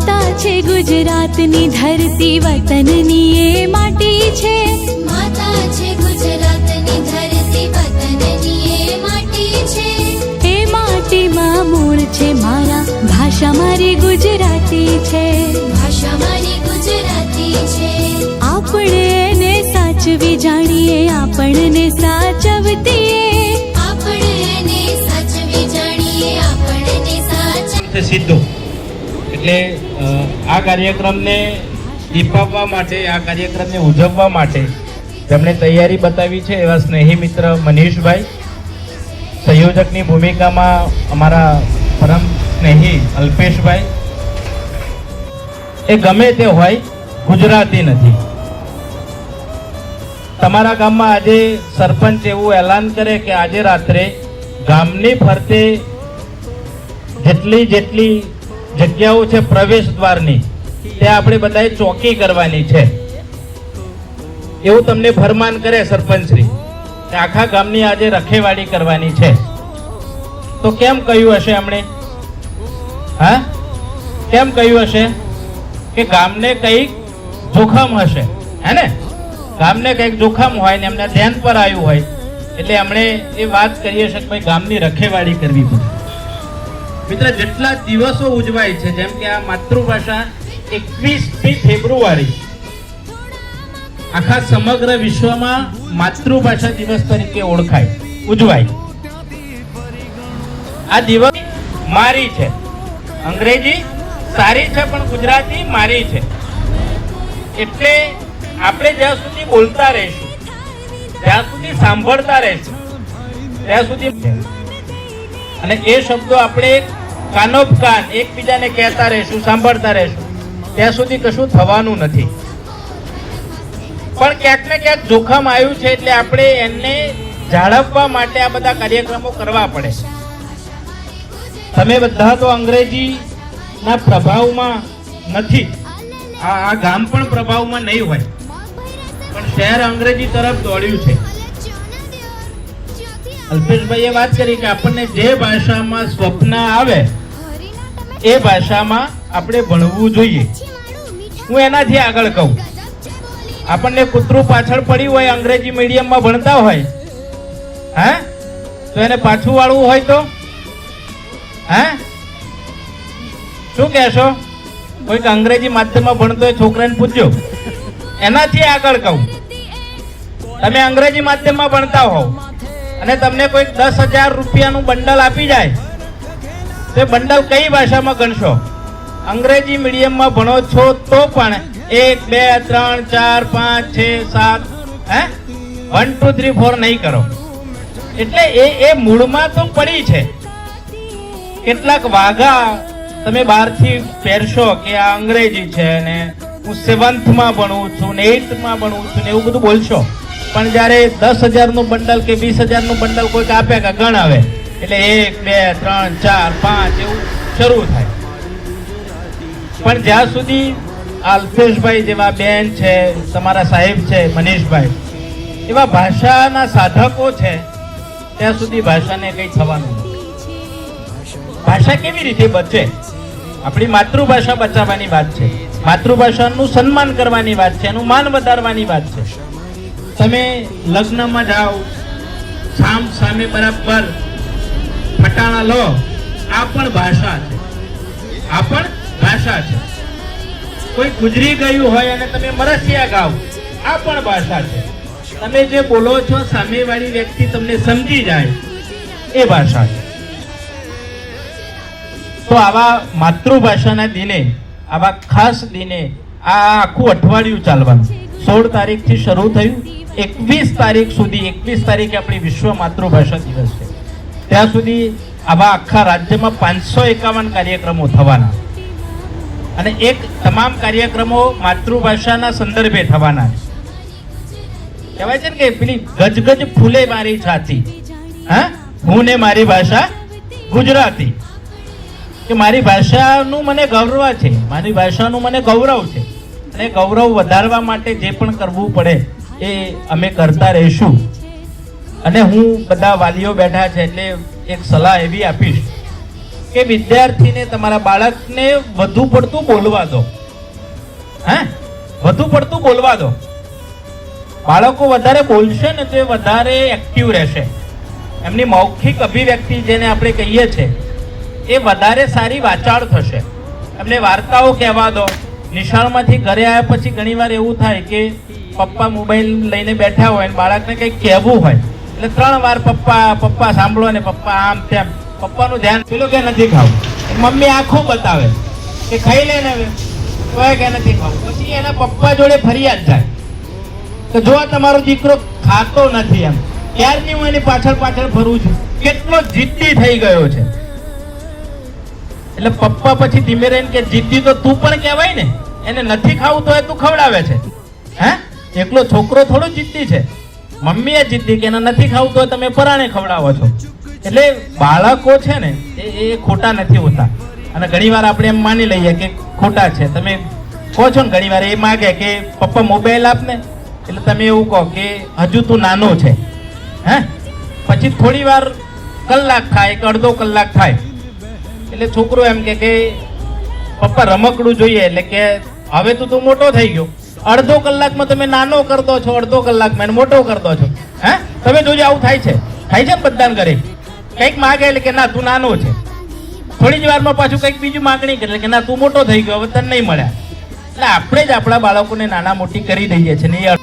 माता छे गुजरातनी धरती वतननी ए माटी छे। माता छे गुजरातनी धरती वतननी ए माटी छे। ए माटी मां मूळ छे मारा भाषा मारी गुजराती छे। भाषा मारी गुजराती छे। आपणे ने साचवी जाणीए आपणने साचवतीए। आपणे ने साचवी जाणीए आपणने साचव સીધું એટલે આ કાર્યક્રમને દીપાવવા માટે આ કાર્યક્રમને ઉજવવા માટે જેમણે તૈયારી બતાવી છે એવા સ્નેહી મિત્ર મનીષભાઈ, સંયોજકની ભૂમિકામાં અમારા પરમ સ્નેહી અલ્પેશભાઈ। એ ગમે તે હોય ગુજરાતી નથી। તમારા ગામમાં આજે સરપંચ એવું એલાન કરે કે આજે રાત્રે ગામની ફરતે જેટલી જેટલી જગ્યાઓ છે પ્રવેશ દ્વારની તે આપણે બધાએ ચોકી કરવાની છે એવું તમને ફરમાન કરે સરપંચશ્રી કે આખા ગામની આજે રખેવાળી કરવાની છે। તો કેમ કહ્યું હશે એમણે? હા, કેમ કહ્યું હશે કે ગામને કંઈક જોખમ હશે, હે ને? ગામને કંઈક જોખમ હોય ને એમને ધ્યાન પર આવ્યું હોય એટલે એમણે એ વાત કરી હશે કે ભાઈ ગામની રખેવાળી કરવી પડે। મિત્ર, જેટલા દિવસો ઉજવાય છે જેમ કે આ માતૃભાષા 21મી ફેબ્રુઆરી આખા સમગ્ર વિશ્વમાં માતૃભાષા દિવસ તરીકે ઓળખાય, ઉજવાય। આ દિવસ મારી છે, અંગ્રેજી સારી છે પણ ગુજરાતી મારી છે। એટલે આપણે જ્યાં સુધી બોલતા રહીશું, જ્યાં સુધી સાંભળતા રહીશું ત્યાં સુધી અને એ શબ્દો આપણે કાનોબ કાન એકબીજાને કહેતા રહીશું, સાંભળતા રહીશું ત્યાં સુધી કશું થવાનું નથી। પણ ક્યાંક ને ક્યાંક જોખમ આવ્યું છે એટલે આપણે એને જાળવવા માટે આ બધા કાર્યક્રમો કરવા પડે। તમે બધા તો અંગ્રેજીના પ્રભાવમાં નથી, આ ગામ પણ પ્રભાવમાં નહીં હોય, પણ શહેર અંગ્રેજી તરફ દોડ્યું છે। અલ્પેશભાઈએ વાત કરી કે આપણને જે ભાષામાં સ્વપ્ન આવે એ ભાષામાં આપણે ભણવું જોઈએ। હું એનાથી આગળ કહું, આપણને કૂતરું પાછળ પડ્યું હોય અંગ્રેજી મીડિયમમાં ભણતા હોય, હા, તો એને પાછું વાળવું હોય તો હા શું કહેશો? કોઈક અંગ્રેજી માધ્યમમાં ભણતો હોય છોકરાને પૂછજો। એનાથી આગળ કહું, તમે અંગ્રેજી માધ્યમમાં ભણતા હોવ અને તમને કોઈક 10,000 રૂપિયાનું બંડલ આપી જાય તો બંડલ કઈ ભાષામાં ગણશો? અંગ્રેજી મીડિયમમાં ભણો છો તો પણ 1 2 3 4 5 6 7 હે 1 2 3 4 નહીં કરો। એટલે એ મૂળમાં તો પડી છે। કેટલાક વાઘા તમે બહારથી પહેરશો કે આ અંગ્રેજી છે ને હું 7th માં ભણું છું ને 8th માં ભણું છું ને એવું બધું બોલશો, પણ જયારે 10,000 નું બંડલ કે 20,000 નું બંડલ કોઈક આપે કે ગણાવે એટલે 1 2 3 4 5 એવું શરૂ થાય। પણ જ્યાં સુધી અલ્પેશભાઈ જેવા બેન છે, તમારા સાહેબ છે મનીષભાઈ, એવા ભાષાના સાધકો છે ત્યાં સુધી ભાષાને કંઈ થવાનું નથી। ભાષા કેવી રીતે બચે? આપણી માતૃભાષા બચાવવાની વાત છે, માતૃભાષાનું સન્માન કરવાની વાત છે, એનું માન વધારવાની વાત છે। તમે લગ્નમાં જાઓ, સામ સામે બરાબર ફટાણા લો, આ પણ ભાષા છે, આ પણ ભાષા છે। કોઈ ગુજરી ગયું હોય અને તમે મરસિયા ગાઓ, આ પણ ભાષા છે। તમે જે બોલો છો સામેવાળી વ્યક્તિ તમને સમજી જાય એ ભાષા છે। તો આવા માતૃભાષાના દિને, આવા ખાસ દિને આ આખું અઠવાડિયું ચાલવાનું 16 તારીખથી શરૂ થયું, 21 તારીખ સુધી, 21 તારીખે આપણી વિશ્વ માતૃભાષા દિવસ છે, ત્યાં સુધી આવા આખા રાજ્યમાં 551 કાર્યક્રમો થવાના અને એક તમામ કાર્યક્રમો માતૃભાષાના સંદર્ભે થવાના છે। કહેવાય છે ને કે પેલી ગજગજ ફૂલે મારી છાતી, હા, હું ને મારી ભાષા ગુજરાતી, કે મારી ભાષાનું મને ગૌરવ છે, મારી ભાષાનું મને ગૌરવ છે અને ગૌરવ વધારવા માટે જે પણ કરવું પડે એ અમે કરતા રહીશું। અને હું બધા વાલીઓ બેઠા છે એટલે એક સલાહ એવી આપીશ કે વિદ્યાર્થીને તમારા બાળકને વધુ પડતું બોલવા દો. વધુ પડતું બોલવા દો. બાળકો વધારે બોલશે ને તો એ વધારે એક્ટિવ રહેશે. એમની મૌખિક અભિવ્યક્તિ જેને આપણે કહીએ છીએ એ વધારે સારી વાચાળ થશે. એમને વાર્તાઓ કહેવા દો. નિશાળમાંથી ઘરે આવ્યા પછી ઘણીવાર એવું થાય કે પપ્પા મોબાઈલ લઈને બેઠા હોય અને બાળકને કંઈક કહેવું હોય એટલે 3 વાર પપ્પા પપ્પા સાંભળો ને પપ્પા આમ તેમ. પપ્પાનું ધ્યાન પેલું કે નથી ખાવું, મમ્મી આંખો બતાવે કે ખાઈ લે ને હવે, તો કે નથી ખાવું. પછી એના પપ્પા જોડે ફરિયાદ જાય કે જો આ તમારો દીકરો ખાતો નથી, એમ ક્યારની હું એની પાછળ પાછળ ફરું છું, કેટલો જિદ્દી થઈ ગયો છે. એટલે પપ્પા પછી ધીમે રહીને કે જિદ્દી તો તું પણ કહેવાય ને, એને નથી ખાવું તો એ તું ખવડાવે છે. એકલો છોકરો થોડો જિદ્દી છે, મમ્મી એ જિદ્દી કે એને નથી ખાવું તો તમે પરાણે ખવડાવો છો. એટલે બાળકો છે ને એ ખોટા નથી હોતા. અને ઘણીવાર આપણે એમ માની લઈએ કે ખોટા છે. તમે કહો છો ને ઘણીવાર એ માગે કે પપ્પા મોબાઈલ આપ ને, એટલે તમે એવું કહો કે હજુ તું નાનો છે. પછી થોડી વાર કલાક થાય કે અડધો કલાક થાય એટલે છોકરો એમ કે પપ્પા રમકડું જોઈએ, એટલે કે હવે તો તું મોટો થઈ ગયો, અડધો કલાકમાં તમે નાનો કરતો છો, અડધો કલાકમાં મોટો કરતો છો. તમે જોજો આવું થાય છે ને બધાને ઘરે. કંઈક માગે એટલે કે ના તું નાનો છે, થોડી જ વારમાં પાછું કંઈક બીજું માગણી કરે કે ના તું મોટો થઈ ગયો હવે તને નહીં મળ્યા. એટલે આપણે જ આપણા બાળકોને નાના મોટી કરી દઈએ છીએ ને એ